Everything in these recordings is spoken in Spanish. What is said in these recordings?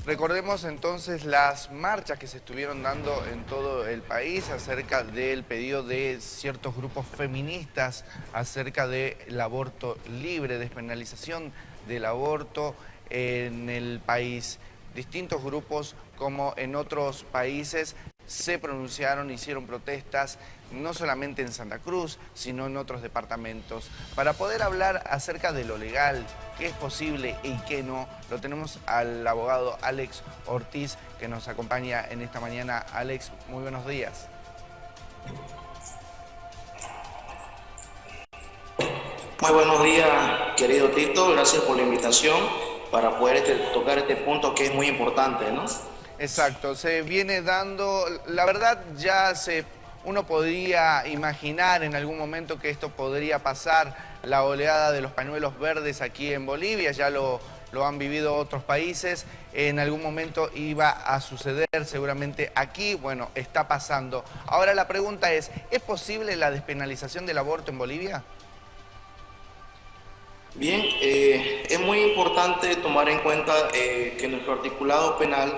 Recordemos entonces las marchas que se estuvieron dando en todo el país acerca del pedido de ciertos grupos feministas acerca del aborto libre, despenalización del aborto en el país. Distintos grupos, como en otros países, se pronunciaron, hicieron protestas, no solamente en Santa Cruz, sino en otros departamentos. Para poder hablar acerca de lo legal, qué es posible y qué no, lo tenemos al abogado Alex Ortiz, que nos acompaña en esta mañana. Alex, muy buenos días. Muy buenos días, querido Tito. Gracias por la invitación para poder tocar este punto que es muy importante, ¿no? Exacto, se viene dando, la verdad uno podría imaginar en algún momento que esto podría pasar, la oleada de los pañuelos verdes aquí en Bolivia, ya lo han vivido otros países, en algún momento iba a suceder seguramente aquí, bueno, está pasando. Ahora la pregunta ¿es posible la despenalización del aborto en Bolivia? Bien, es muy importante tomar en cuenta que nuestro articulado penal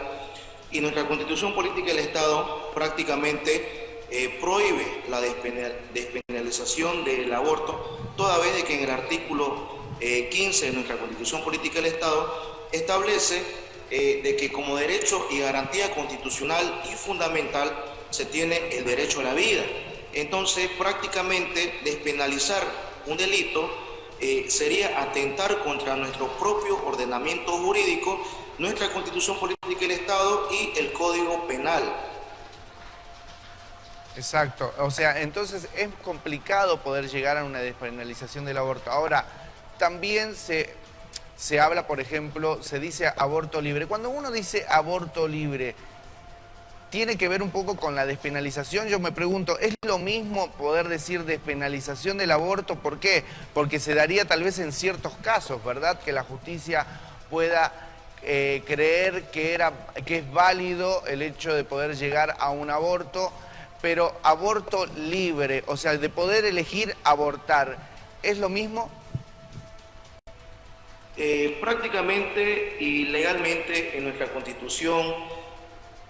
y nuestra Constitución Política del Estado prácticamente prohíbe la despenalización del aborto, toda vez de que en el artículo 15 de nuestra Constitución Política del Estado establece de que como derecho y garantía constitucional y fundamental se tiene el derecho a la vida. Entonces, prácticamente despenalizar un delito sería atentar contra nuestro propio ordenamiento jurídico, nuestra Constitución Política del Estado y el Código Penal. Exacto, o sea, entonces es complicado poder llegar a una despenalización del aborto. Ahora, también se habla, por ejemplo, se dice aborto libre. Cuando uno dice aborto libre, ¿tiene que ver un poco con la despenalización? Yo me pregunto, ¿es lo mismo poder decir despenalización del aborto? ¿Por qué? Porque se daría tal vez en ciertos casos, ¿verdad? Que la justicia pueda creer que es válido el hecho de poder llegar a un aborto, pero aborto libre, o sea, de poder elegir abortar, ¿es lo mismo? Prácticamente y legalmente en nuestra Constitución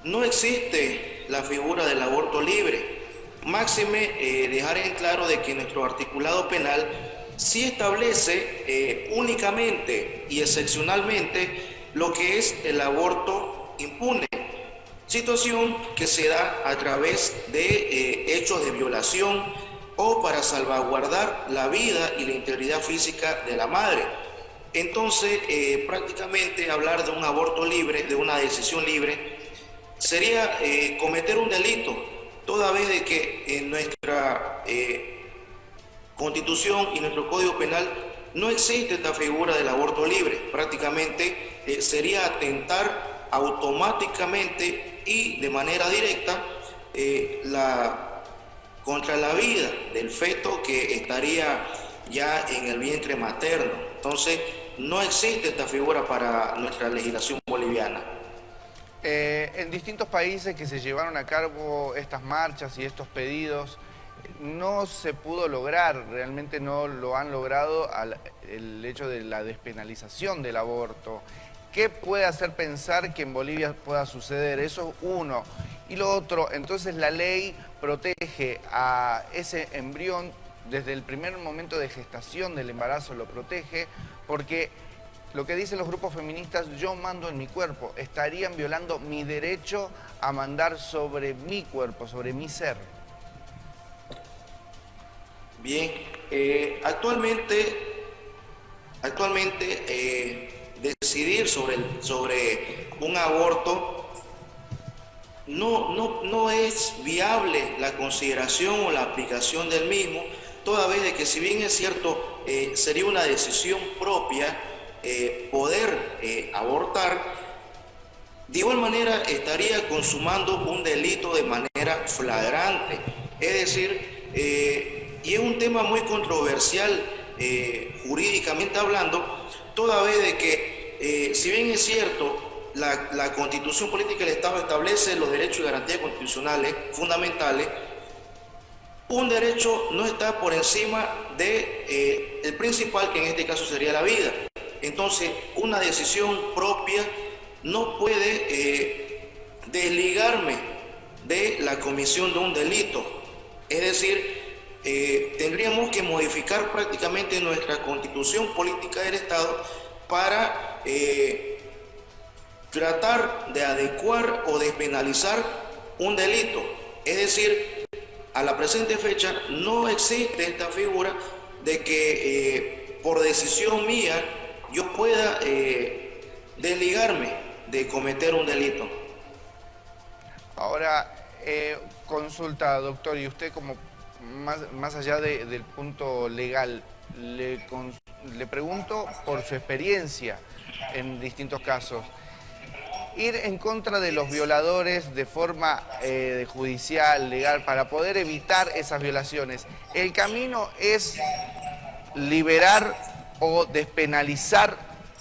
no existe la figura del aborto libre. Máxime dejar en claro de que nuestro articulado penal sí establece únicamente y excepcionalmente lo que es el aborto impune, situación que se da a través de hechos de violación o para salvaguardar la vida y la integridad física de la madre. Entonces, prácticamente hablar de un aborto libre, de una decisión libre, sería cometer un delito, toda vez de que en nuestra Constitución y nuestro Código Penal no existe esta figura del aborto libre. Prácticamente sería atentar automáticamente y de manera directa contra la vida del feto que estaría ya en el vientre materno. Entonces, no existe esta figura para nuestra legislación boliviana. En distintos países que se llevaron a cabo estas marchas y estos pedidos, no se pudo lograr, realmente no lo han logrado el hecho de la despenalización del aborto. ¿Qué puede hacer pensar que en Bolivia pueda suceder? Eso es uno. Y lo otro, entonces la ley protege a ese embrión desde el primer momento de gestación del embarazo, lo protege, porque lo que dicen los grupos feministas, yo mando en mi cuerpo, estarían violando mi derecho a mandar sobre mi cuerpo, sobre mi ser. Bien, actualmente decidir sobre un aborto no es viable la consideración o la aplicación del mismo, toda vez de que si bien es cierto, sería una decisión propia poder abortar, de igual manera estaría consumando un delito de manera flagrante. Es decir, y es un tema muy controversial jurídicamente hablando, toda vez de que si bien es cierto, la Constitución Política del Estado establece los derechos y garantías constitucionales fundamentales, un derecho no está por encima de el principal, que en este caso sería la vida. Entonces, una decisión propia no puede desligarme de la comisión de un delito. Es decir, tendríamos que modificar prácticamente nuestra constitución política del Estado para tratar de adecuar o despenalizar un delito. Es decir, a la presente fecha no existe esta figura de que por decisión mía yo pueda desligarme de cometer un delito. Ahora, consulta, doctor, y usted como más allá del punto legal, le pregunto por su experiencia en distintos casos. Ir en contra de los violadores de forma judicial, legal, para poder evitar esas violaciones, ¿el camino es liberar o despenalizar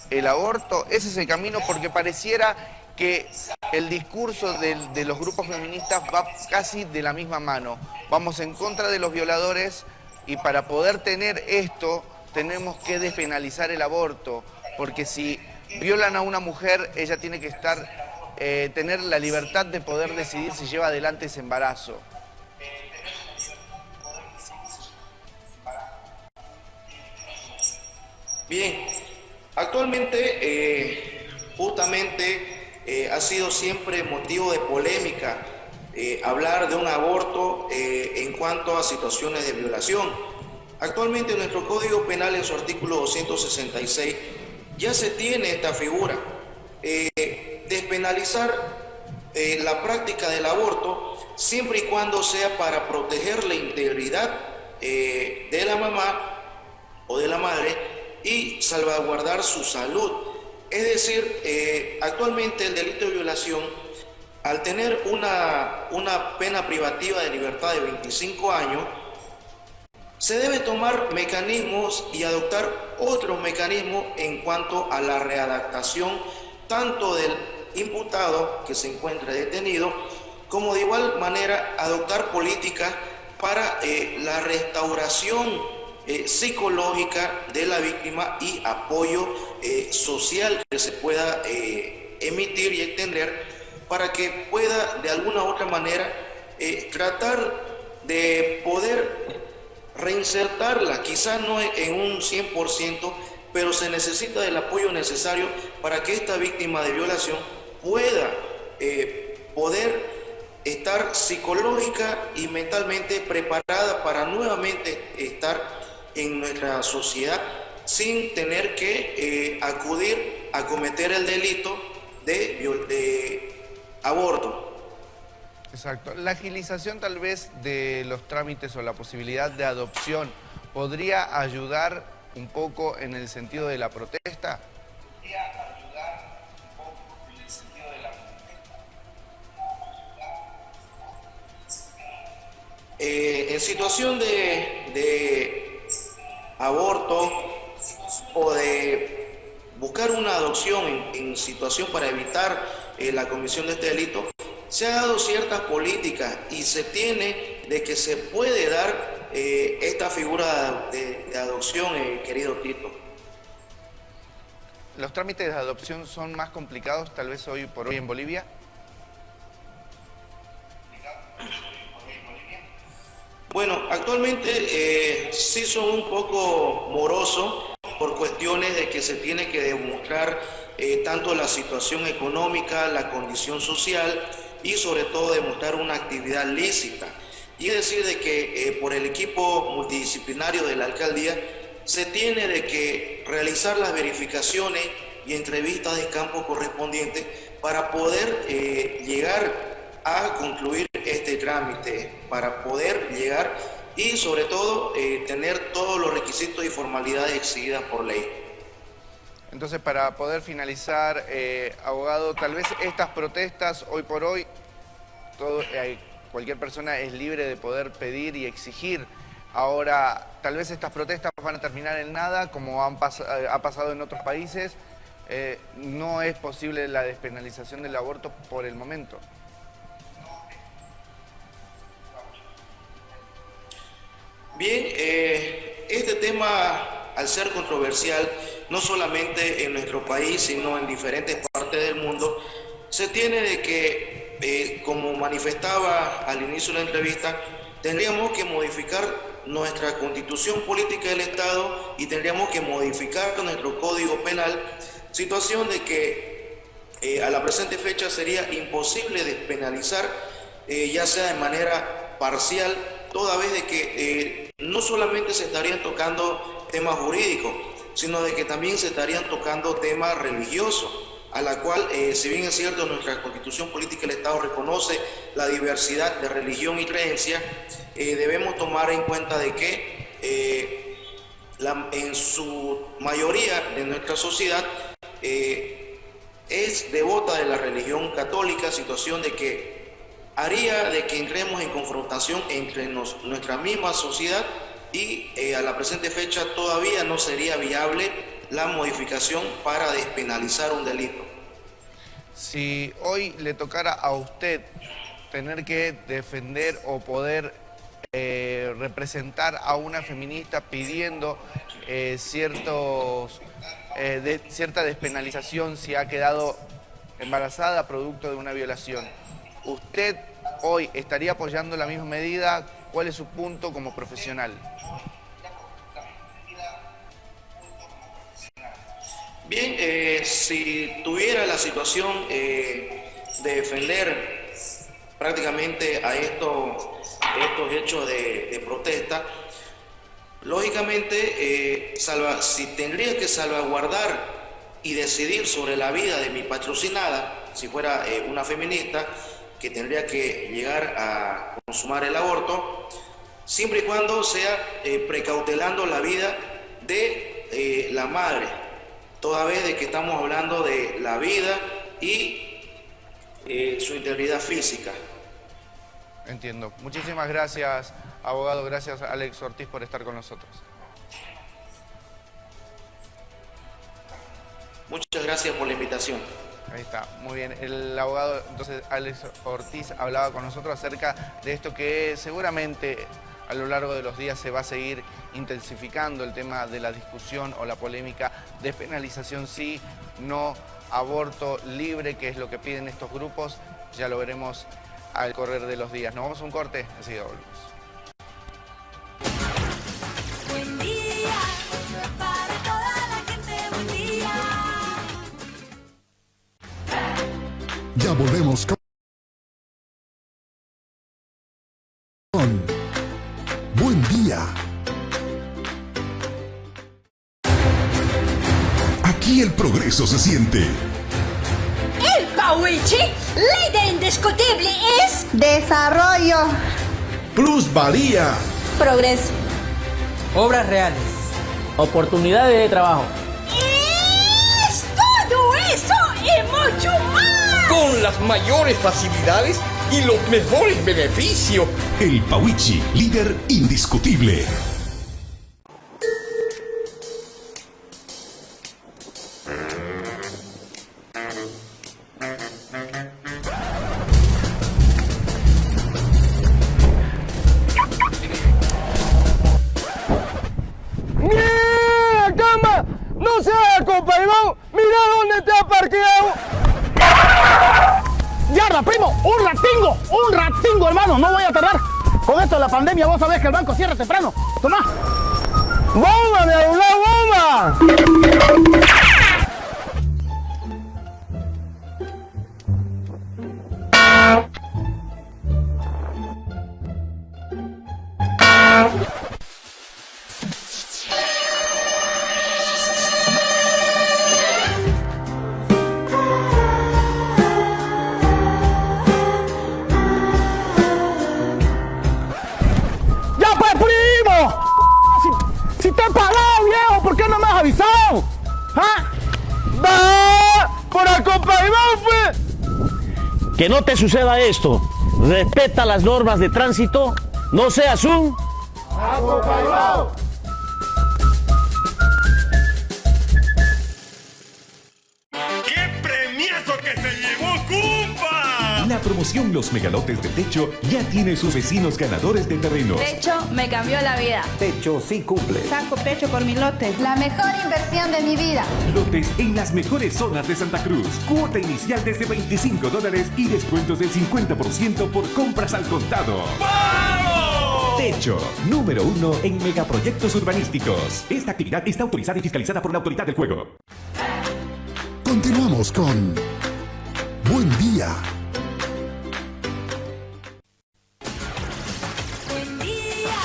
el aborto? ¿Ese es el camino? Porque pareciera que el discurso de los grupos feministas va casi de la misma mano. Vamos en contra de los violadores y para poder tener esto tenemos que despenalizar el aborto, porque si violan a una mujer, ella tiene que tener la libertad de poder decidir si lleva adelante ese embarazo. Bien, actualmente justamente ha sido siempre motivo de polémica hablar de un aborto en cuanto a situaciones de violación. Actualmente nuestro Código Penal en su artículo 266 ya se tiene esta figura. Despenalizar la práctica del aborto siempre y cuando sea para proteger la integridad de la mamá o de la madre y salvaguardar su salud. Es decir, actualmente el delito de violación, al tener una pena privativa de libertad de 25 años, se debe tomar mecanismos y adoptar otros mecanismos en cuanto a la readaptación tanto del imputado que se encuentra detenido, como de igual manera adoptar políticas para la restauración psicológica de la víctima y apoyo social que se pueda emitir y extender para que pueda de alguna u otra manera tratar de poder reinsertarla, quizás no en un 100%, pero se necesita del apoyo necesario para que esta víctima de violación pueda poder estar psicológica y mentalmente preparada para nuevamente estar en nuestra sociedad sin tener que acudir a cometer el delito de aborto. Exacto. La agilización tal vez de los trámites o la posibilidad de adopción podría ayudar un poco en el sentido de la protesta. En situación de aborto o de buscar una adopción en situación para evitar la comisión de este delito, se han dado ciertas políticas y se tiene de que se puede dar esta figura de adopción, querido Tito. ¿Los trámites de adopción son más complicados tal vez hoy por hoy en Bolivia? Bueno, actualmente sí son un poco morosos por cuestiones de que se tiene que demostrar tanto la situación económica, la condición social y sobre todo demostrar una actividad lícita. Y es decir, de que por el equipo multidisciplinario de la alcaldía se tiene de que realizar las verificaciones y entrevistas de campo correspondientes para poder llegar a concluir este trámite, para poder llegar y sobre todo tener todos los requisitos y formalidades exigidas por ley. Entonces, para poder finalizar, abogado, tal vez estas protestas hoy por hoy, cualquier persona es libre de poder pedir y exigir. Ahora, tal vez estas protestas van a terminar en nada, como ha pasado en otros países. No es posible la despenalización del aborto por el momento. Bien, este tema, al ser controversial, no solamente en nuestro país, sino en diferentes partes partes del mundo, se tiene de que, como manifestaba al inicio de la entrevista, tendríamos que modificar nuestra constitución política del Estado y tendríamos que modificar nuestro código penal, situación de que a la presente fecha sería imposible despenalizar, ya sea de manera parcial, toda vez de que no solamente se estarían tocando temas jurídicos, sino de que también se estarían tocando temas religiosos, a la cual, si bien es cierto, nuestra constitución política del Estado reconoce la diversidad de religión y creencia, debemos tomar en cuenta de que en su mayoría de nuestra sociedad es devota de la religión católica, situación de que haría de que entremos en confrontación entre nuestra misma sociedad y a la presente fecha todavía no sería viable la modificación para despenalizar un delito. Si hoy le tocara a usted tener que defender o poder representar a una feminista pidiendo cierta despenalización si ha quedado embarazada producto de una violación, ¿usted hoy estaría apoyando la misma medida? ¿Cuál es su punto como profesional? Bien, si tuviera la situación de defender prácticamente a estos hechos de protesta, lógicamente, si tendría que salvaguardar y decidir sobre la vida de mi patrocinada, si fuera una feminista, que tendría que llegar a consumar el aborto, siempre y cuando sea precautelando la vida de la madre, toda vez de que estamos hablando de la vida y su integridad física. Entiendo. Muchísimas gracias, abogado. Gracias, Alex Ortiz, por estar con nosotros. Muchas gracias por la invitación. Ahí está, muy bien. El abogado, entonces, Alex Ortiz, hablaba con nosotros acerca de esto que seguramente a lo largo de los días se va a seguir intensificando, el tema de la discusión o la polémica, despenalización sí, no, aborto libre, que es lo que piden estos grupos. Ya lo veremos al correr de los días. Nos vamos a un corte, enseguida volvemos. Buen día, para toda la gente, buen día. Ya volvemos con Buen Día. Aquí el progreso se siente. El Pauichi, líder indiscutible, es Desarrollo. Plusvalía. Progreso. Obras reales. Oportunidades de trabajo. ¡Es todo eso y mucho más! Con las mayores facilidades y los mejores beneficios. El Pauichi, líder indiscutible. ¡Mira, cama! ¡No se haga, compañero! ¡Mira dónde te ha parqueado! ¡Yarda, primo! ¡Un ratingo, hermano! No voy a tardar. Con esto de la pandemia, vos sabés que el banco cierra temprano. ¡Tomá! ¡Bomba, mi alumnado, bomba! Si te he pagado, viejo, ¿por qué no me has avisado? ¿Ah? ¡Va! ¡Por acompañar, pues! Que no te suceda esto. Respeta las normas de tránsito. No seas un acompañado. ¡Qué premiazo que se llevó Cumpa! La promoción Los Megalotes de Techo ya tiene sus vecinos ganadores de terrenos. Techo me cambió la vida. Techo sí cumple. Saco pecho por mi lote. La mejor inversión de mi vida. Lotes en las mejores zonas de Santa Cruz. Cuota inicial desde $25 y descuentos del 50% por compras al contado. ¡Vamos! Techo, número 1 en megaproyectos urbanísticos. Esta actividad está autorizada y fiscalizada por la Autoridad del Juego. Continuamos con Buen Día. Buen día,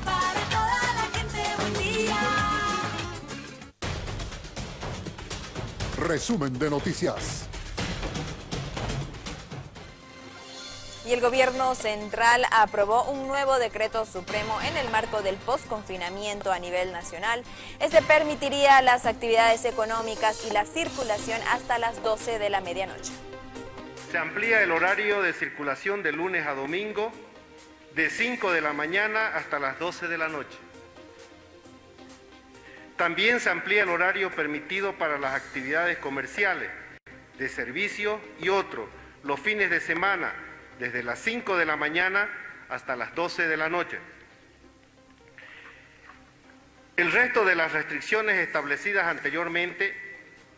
para toda la gente, buen día. Resumen de noticias. Y el gobierno central aprobó un nuevo decreto supremo en el marco del posconfinamiento a nivel nacional. Este permitiría las actividades económicas y la circulación hasta las 12 de la medianoche. Se amplía el horario de circulación de lunes a domingo de 5 de la mañana hasta las 12 de la noche. También se amplía el horario permitido para las actividades comerciales, de servicio y otros, los fines de semana, desde las 5 de la mañana hasta las 12 de la noche. El resto de las restricciones establecidas anteriormente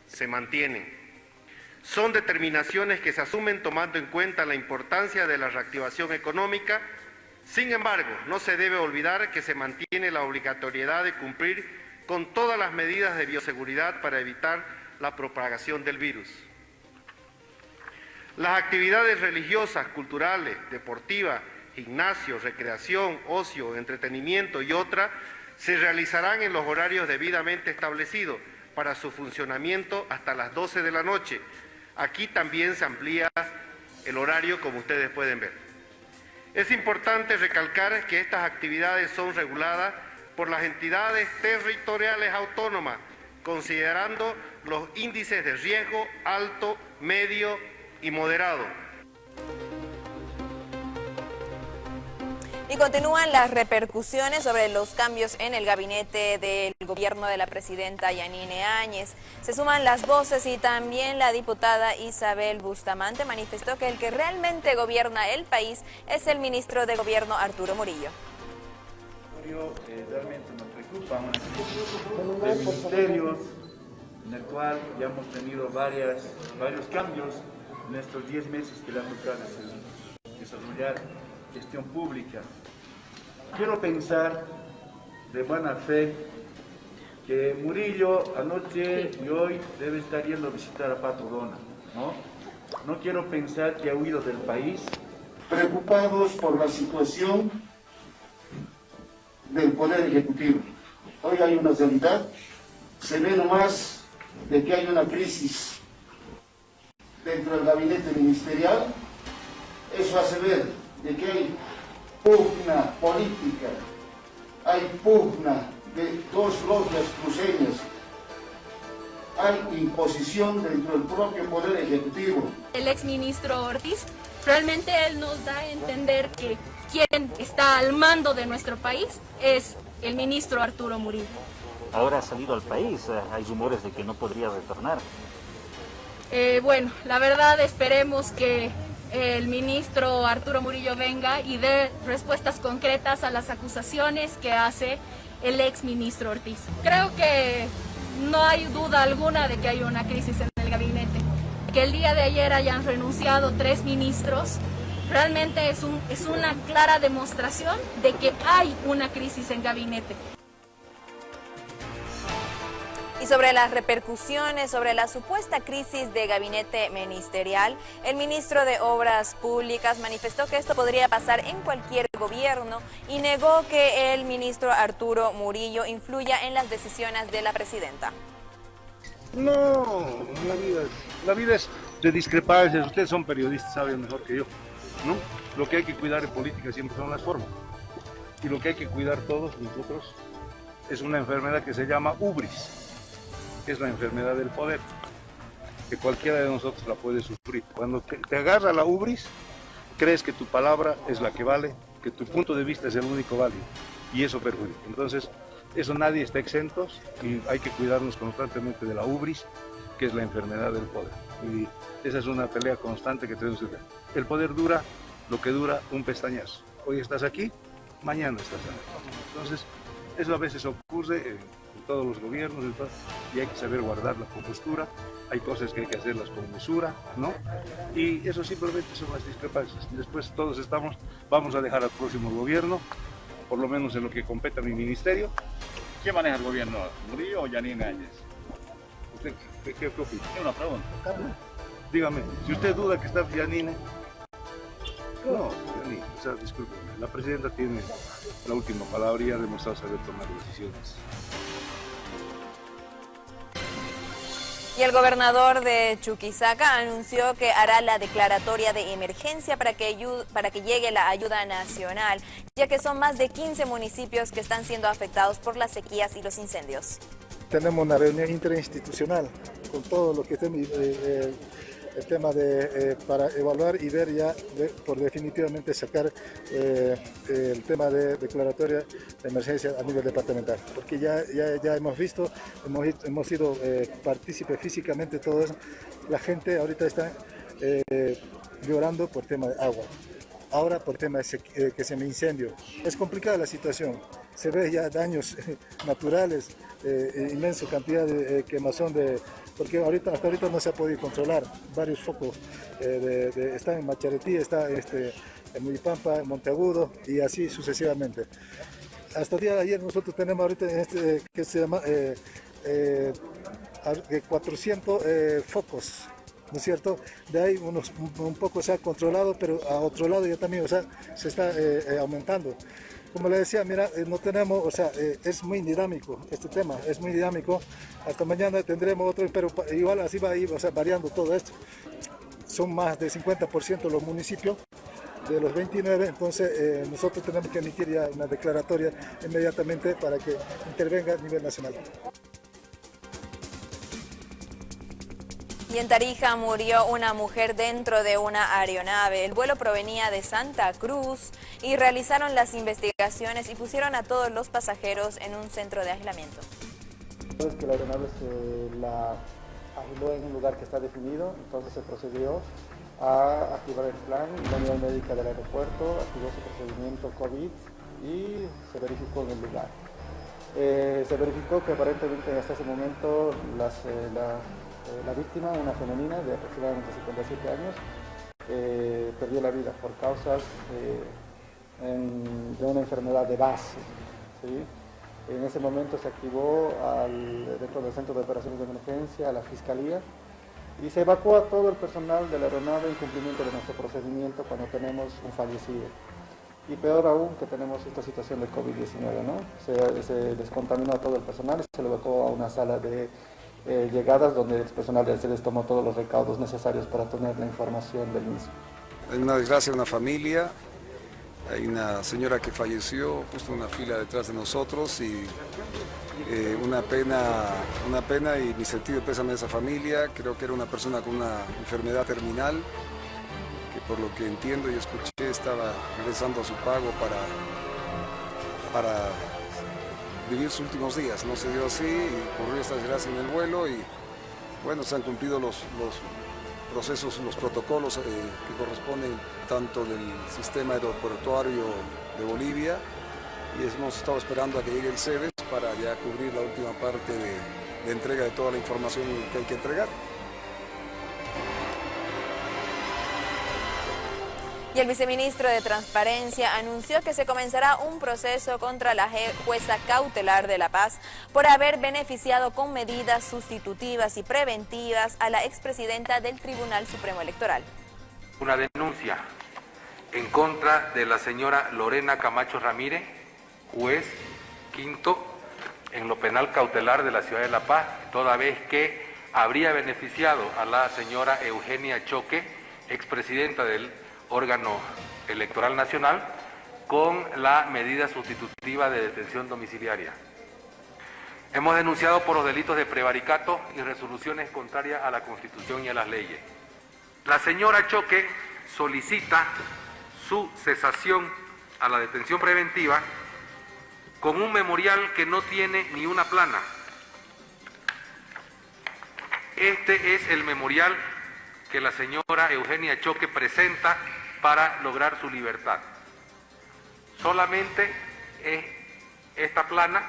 se mantienen. Son determinaciones que se asumen tomando en cuenta la importancia de la reactivación económica. Sin embargo, no se debe olvidar que se mantiene la obligatoriedad de cumplir con todas las medidas de bioseguridad para evitar la propagación del virus. Las actividades religiosas, culturales, deportivas, gimnasio, recreación, ocio, entretenimiento y otras se realizarán en los horarios debidamente establecidos para su funcionamiento hasta las 12 de la noche. Aquí también se amplía el horario, como ustedes pueden ver. Es importante recalcar que estas actividades son reguladas por las entidades territoriales autónomas, considerando los índices de riesgo alto, medio y moderado. Y continúan las repercusiones sobre los cambios en el gabinete del gobierno de la presidenta Yanine Áñez. Se suman las voces y también la diputada Isabel Bustamante manifestó que el que realmente gobierna el país es el ministro de Gobierno Arturo Murillo. Realmente nos preocupan de ministerios en el cual ya hemos tenido varios cambios en estos 10 meses que le ha tocado desarrollar gestión pública. Quiero pensar de buena fe que Murillo anoche y hoy debe estar yendo a visitar a Pato Dona, ¿no? No quiero pensar que ha huido del país. Preocupados por la situación del Poder Ejecutivo. Hoy hay una realidad, se ve nomás de que hay una crisis dentro del gabinete ministerial. Eso hace ver de que hay pugna política, hay pugna de dos logias cruceñas, hay imposición dentro del propio Poder Ejecutivo. El exministro Ortiz, realmente él nos da a entender que quien está al mando de nuestro país es el ministro Arturo Murillo. Ahora ha salido al país, hay rumores de que no podría retornar. Bueno, la verdad esperemos que el ministro Arturo Murillo venga y dé respuestas concretas a las acusaciones que hace el exministro Ortiz. Creo que no hay duda alguna de que hay una crisis en el gabinete. Que el día de ayer hayan renunciado 3 ministros, realmente es una clara demostración de que hay una crisis en gabinete. Y sobre las repercusiones, sobre la supuesta crisis de gabinete ministerial, el ministro de Obras Públicas manifestó que esto podría pasar en cualquier gobierno y negó que el ministro Arturo Murillo influya en las decisiones de la presidenta. No, la vida es de discrepancias. Ustedes son periodistas, saben mejor que yo, ¿no? Lo que hay que cuidar en política siempre son las formas. Y lo que hay que cuidar todos nosotros es una enfermedad que se llama ubris, que es la enfermedad del poder, que cualquiera de nosotros la puede sufrir. Cuando te agarra la ubris, crees que tu palabra es la que vale, que tu punto de vista es el único válido, y eso perjudica. Entonces, eso nadie está exentos y hay que cuidarnos constantemente de la ubris, que es la enfermedad del poder. Y esa es una pelea constante que tenemos que tener. El poder dura lo que dura un pestañazo. Hoy estás aquí, mañana estás allá. Entonces, eso a veces ocurre en todos los gobiernos y hay que saber guardar la compostura. Hay cosas que hay que hacerlas con mesura, ¿no? Y eso simplemente son las discrepancias. Después todos vamos a dejar al próximo gobierno, por lo menos en lo que compete a mi ministerio. ¿Quién maneja el gobierno? ¿Murillo o Yanine Áñez? ¿Usted qué opina? Es una pregunta. Dígame, si usted duda que está Yanine, no, Yanine, o sea, discúlpeme, la presidenta tiene la última palabra y ha demostrado saber tomar decisiones. Y el gobernador de Chuquisaca anunció que hará la declaratoria de emergencia para que llegue la ayuda nacional, ya que son más de 15 municipios que están siendo afectados por las sequías y los incendios. Tenemos una reunión interinstitucional con todo lo que el tema para evaluar y ver ya, por definitivamente sacar el tema de declaratoria de emergencia a nivel departamental, porque ya hemos visto, hemos sido partícipes físicamente de todo eso. La gente ahorita está llorando por tema de agua, ahora por tema de que se me incendio. Es complicada la situación, se ve ya daños naturales, inmensa cantidad de quemazón porque hasta ahorita no se ha podido controlar. Varios focos están en Macharetí, está en Muyipampa, en Monteagudo y así sucesivamente. Hasta el día de ayer nosotros tenemos ahorita que se llama 400 focos, ¿no es cierto? De ahí un poco se ha controlado, pero a otro lado ya también, o sea, se está aumentando. Como le decía, mira, no tenemos, o sea, es muy dinámico este tema, es muy dinámico. Hasta mañana tendremos otro, pero igual así va a ir, o sea, variando todo esto. Son más de 50% los municipios de los 29, entonces nosotros tenemos que emitir ya una declaratoria inmediatamente para que intervenga a nivel nacional. Y en Tarija murió una mujer dentro de una aeronave. El vuelo provenía de Santa Cruz y realizaron las investigaciones y pusieron a todos los pasajeros en un centro de aislamiento. Es que la aeronave se la aisló en un lugar que está definido, entonces se procedió a activar el plan. La unidad médica del aeropuerto activó su procedimiento COVID y se verificó en el lugar. Se verificó que aparentemente hasta ese momento la víctima, una femenina de aproximadamente 57 años, perdió la vida por causas de una enfermedad de base, ¿sí? En ese momento se activó dentro del Centro de Operaciones de Emergencia a la Fiscalía y se evacuó a todo el personal de la aeronave en cumplimiento de nuestro procedimiento cuando tenemos un fallecido. Y peor aún que tenemos esta situación de COVID-19, ¿no? Se descontaminó a todo el personal y se lo evacuó a una sala de llegadas donde el personal de ACEDES tomó todos los recaudos necesarios para tener la información del mismo. Hay una desgracia en una familia, hay una señora que falleció justo en una fila detrás de nosotros y una pena y mi sentido de pésame a esa familia. Creo que era una persona con una enfermedad terminal que por lo que entiendo y escuché estaba regresando a su pago para vivir sus últimos días. No se dio así y ocurrió esta desgracia en el vuelo y bueno, se han cumplido los procesos, los protocolos que corresponden tanto del sistema aeroportuario de Bolivia y hemos estado esperando a que llegue el CEDES para ya cubrir la última parte de entrega de toda la información que hay que entregar. Y el viceministro de Transparencia anunció que se comenzará un proceso contra la jueza cautelar de La Paz por haber beneficiado con medidas sustitutivas y preventivas a la expresidenta del Tribunal Supremo Electoral. Una denuncia en contra de la señora Lorena Camacho Ramírez, juez quinto en lo penal cautelar de la ciudad de La Paz, toda vez que habría beneficiado a la señora Eugenia Choque, expresidenta del órgano electoral nacional, con la medida sustitutiva de detención domiciliaria. Hemos denunciado por los delitos de prevaricato y resoluciones contrarias a la Constitución y a las leyes. La señora Choque solicita su cesación a la detención preventiva con un memorial que no tiene ni una plana. Este es el memorial que la señora Eugenia Choque presenta para lograr su libertad. Solamente es esta plana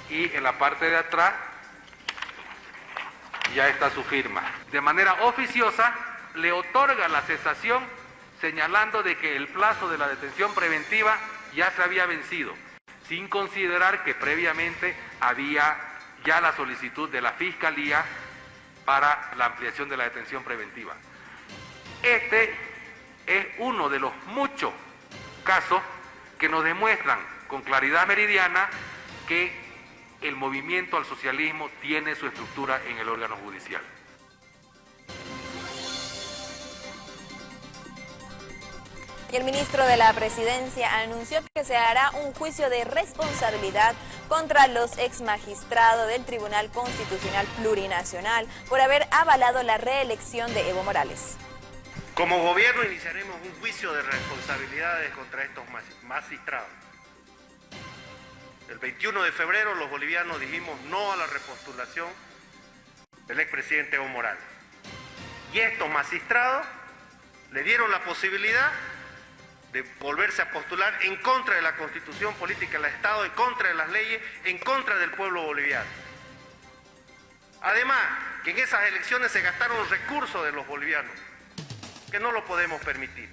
y en la parte de atrás ya está su firma. De manera oficiosa le otorga la cesación señalando de que el plazo de la detención preventiva ya se había vencido, sin considerar que previamente había ya la solicitud de la Fiscalía para la ampliación de la detención preventiva. Este es uno de los muchos casos que nos demuestran con claridad meridiana que el movimiento al socialismo tiene su estructura en el órgano judicial. Y el ministro de la Presidencia anunció que se hará un juicio de responsabilidad contra los exmagistrados del Tribunal Constitucional Plurinacional por haber avalado la reelección de Evo Morales. Como gobierno iniciaremos un juicio de responsabilidades contra estos magistrados. El 21 de febrero los bolivianos dijimos no a la repostulación del expresidente Evo Morales. Y estos magistrados le dieron la posibilidad de volverse a postular en contra de la Constitución Política del Estado, en contra de las leyes, en contra del pueblo boliviano. Además, que en esas elecciones se gastaron los recursos de los bolivianos, que no lo podemos permitir.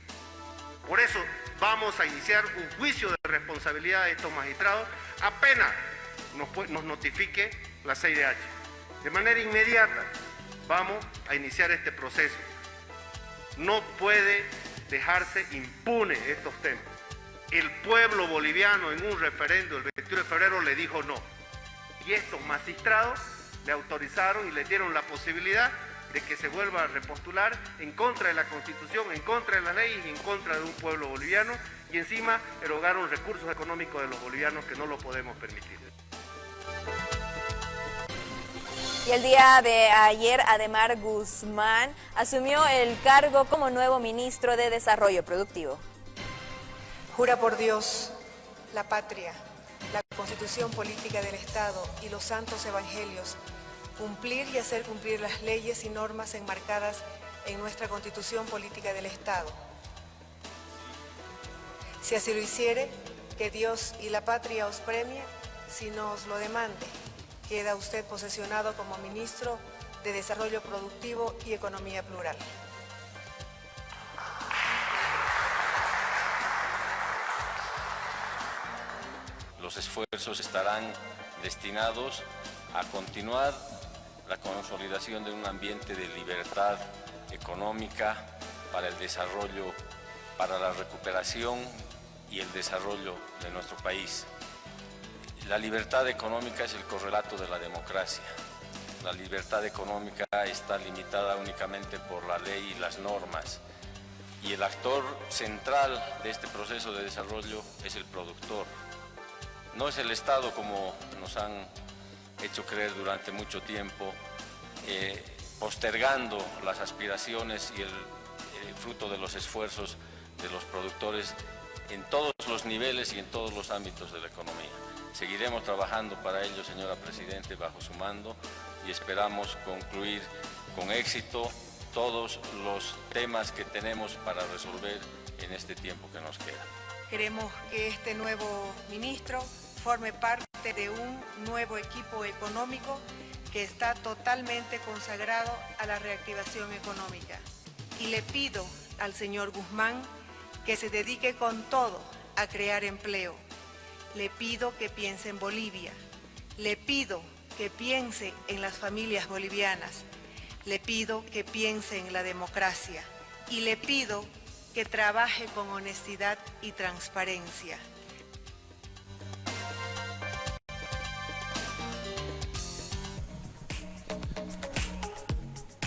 Por eso vamos a iniciar un juicio de responsabilidad de estos magistrados apenas nos notifique la CIDH. De manera inmediata vamos a iniciar este proceso. No puede dejarse impune estos temas. El pueblo boliviano en un referendo el 21 de febrero le dijo no. Y estos magistrados le autorizaron y le dieron la posibilidad de que se vuelva a repostular en contra de la Constitución, en contra de las leyes y en contra de un pueblo boliviano, y encima erogaron recursos económicos de los bolivianos que no lo podemos permitir. Y el día de ayer, Adhemar Guzmán asumió el cargo como nuevo ministro de Desarrollo Productivo. Jura por Dios, la patria, la Constitución Política del Estado y los santos evangelios, cumplir y hacer cumplir las leyes y normas enmarcadas en nuestra Constitución Política del Estado. Si así lo hiciere, que Dios y la patria os premie, si no os lo demande. Queda usted posesionado como ministro de Desarrollo Productivo y Economía Plural. Los esfuerzos estarán destinados a continuar la consolidación de un ambiente de libertad económica para el desarrollo, para la recuperación y el desarrollo de nuestro país. La libertad económica es el correlato de la democracia. La libertad económica está limitada únicamente por la ley y las normas. Y el actor central de este proceso de desarrollo es el productor. No es el Estado como nos han hecho creer durante mucho tiempo, postergando las aspiraciones y el fruto de los esfuerzos de los productores en todos los niveles y en todos los ámbitos de la economía. Seguiremos trabajando para ello, señora Presidente, bajo su mando, y esperamos concluir con éxito todos los temas que tenemos para resolver en este tiempo que nos queda. Queremos que este nuevo ministro forme parte de un nuevo equipo económico que está totalmente consagrado a la reactivación económica. Y le pido al señor Guzmán que se dedique con todo a crear empleo. Le pido que piense en Bolivia. Le pido que piense en las familias bolivianas. Le pido que piense en la democracia. Y le pido que trabaje con honestidad y transparencia.